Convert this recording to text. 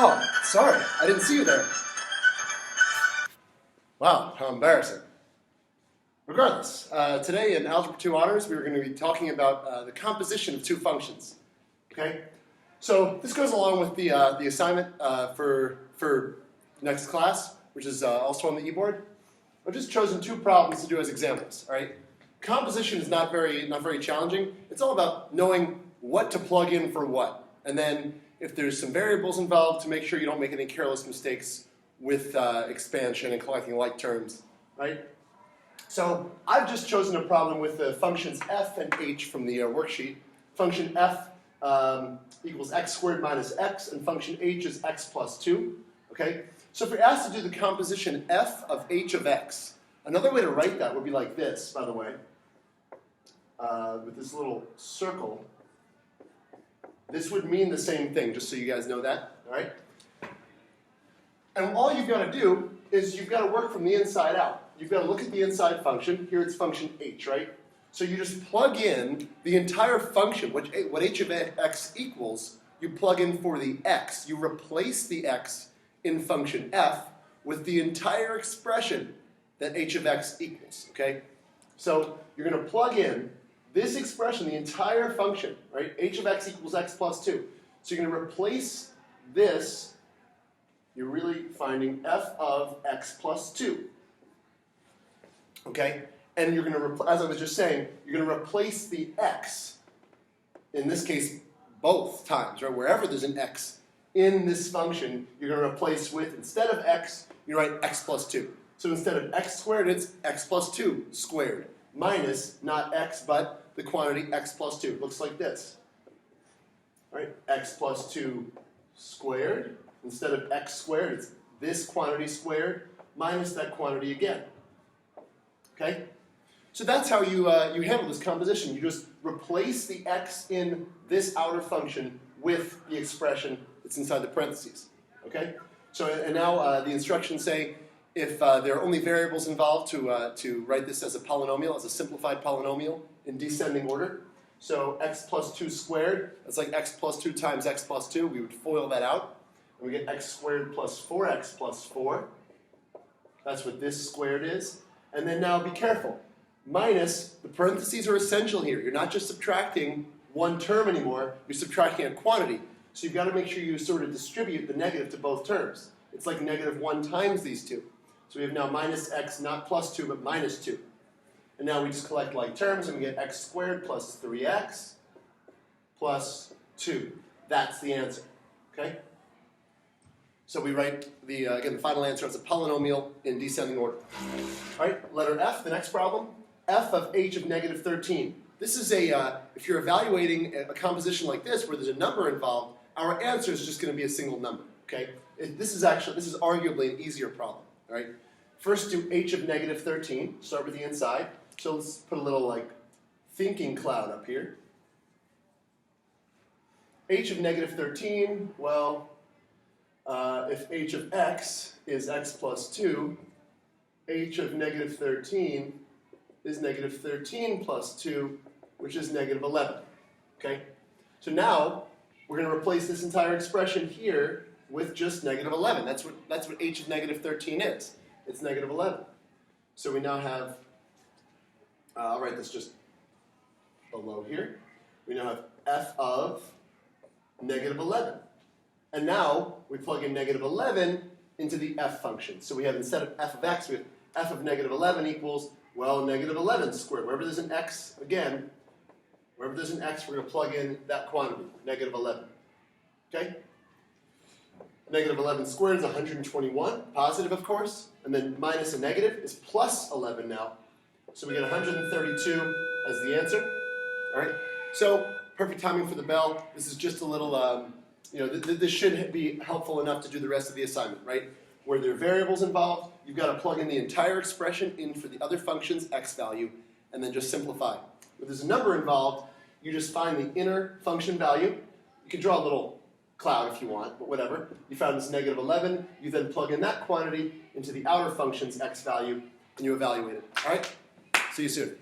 Oh, sorry, I didn't see you there. Wow, how embarrassing. Regardless, today in Algebra 2 Honors, we're going to be talking about the composition of two functions. Okay? So this goes along with the assignment for next class, which is also on the e-board. I've just chosen two problems to do as examples. All right? Composition is not very challenging. It's all about knowing what to plug in for what. And then if there's some variables involved, to make sure you don't make any careless mistakes with expansion and collecting like terms. Right? So I've just chosen a problem with the functions f and h from the worksheet. Function f equals x squared minus x, and function h is x plus 2. Okay? So if we're asked to do the composition f of h of x, another way to write that would be like this, by the way, with this little circle. This would mean the same thing, just so you guys know that. All right? And all you've got to do is you've got to work from the inside out. You've got to look at the inside function. Here it's function h, right? So you just plug in the entire function, what h of x equals, you plug in for the x. You replace the x in function f with the entire expression that h of x equals, okay? So you're going to plug in this expression, the entire function, right? H of x equals x plus 2. So you're going to replace this. You're really finding f of x plus 2. Okay? And you're going to, as I was just saying, you're going to replace the x, in this case, both times, right? Wherever there's an x in this function, you're going to replace with, instead of x, you write x plus 2. So instead of x squared, it's x plus 2 squared, minus, not x, but the quantity x plus 2. It looks like this. All right? X plus 2 squared. Instead of x squared, it's this quantity squared minus that quantity again. Okay? So that's how you handle this composition. You just replace the x in this outer function with the expression that's inside the parentheses. Okay? So, and now the instructions say if there are only variables involved to write this as a polynomial, as a simplified polynomial in descending order. So x plus 2 squared, that's like x plus 2 times x plus 2. We would FOIL that out. And we get x squared plus 4x plus 4. That's what this squared is. And then now be careful. Minus, the parentheses are essential here. You're not just subtracting one term anymore. You're subtracting a quantity. So you've got to make sure you sort of distribute the negative to both terms. It's like negative 1 times these two. So we have now minus x, not plus 2, but minus 2. And now we just collect like terms, and we get x squared plus 3x plus 2. That's the answer. Okay? So we write again, the final answer as a polynomial in descending order. All right, letter F, the next problem. F of h of negative 13. This is if you're evaluating a composition like this where there's a number involved, our answer is just going to be a single number. Okay? This is arguably an easier problem. All right? First do h of negative 13. Start with the inside. So let's put a little like thinking cloud up here. H of negative 13, well, if h of x is x plus 2, h of negative 13 is negative 13 plus 2, which is negative 11. Okay? So now we're going to replace this entire expression here with just negative 11. That's what h of negative 13 is. It's negative 11. So we now have, I'll write this just below here. We now have f of negative 11. And now we plug in negative 11 into the f function. So we have, instead of f of x, we have f of negative 11 equals, well, negative 11 squared. Wherever there's an x, again, wherever there's an x, we're going to plug in that quantity, negative 11. Okay? Negative 11 squared is 121, positive, of course. And then minus a negative is plus 11 now. So we get 132 as the answer. All right? So, perfect timing for the bell. This is just a little... this should be helpful enough to do the rest of the assignment, right? Where there are variables involved, you've got to plug in the entire expression in for the other function's x value, and then just simplify. If there's a number involved, you just find the inner function value. You can draw a little cloud if you want, but whatever. You found this negative 11, you then plug in that quantity into the outer function's x value, and you evaluate it. All right? See you soon.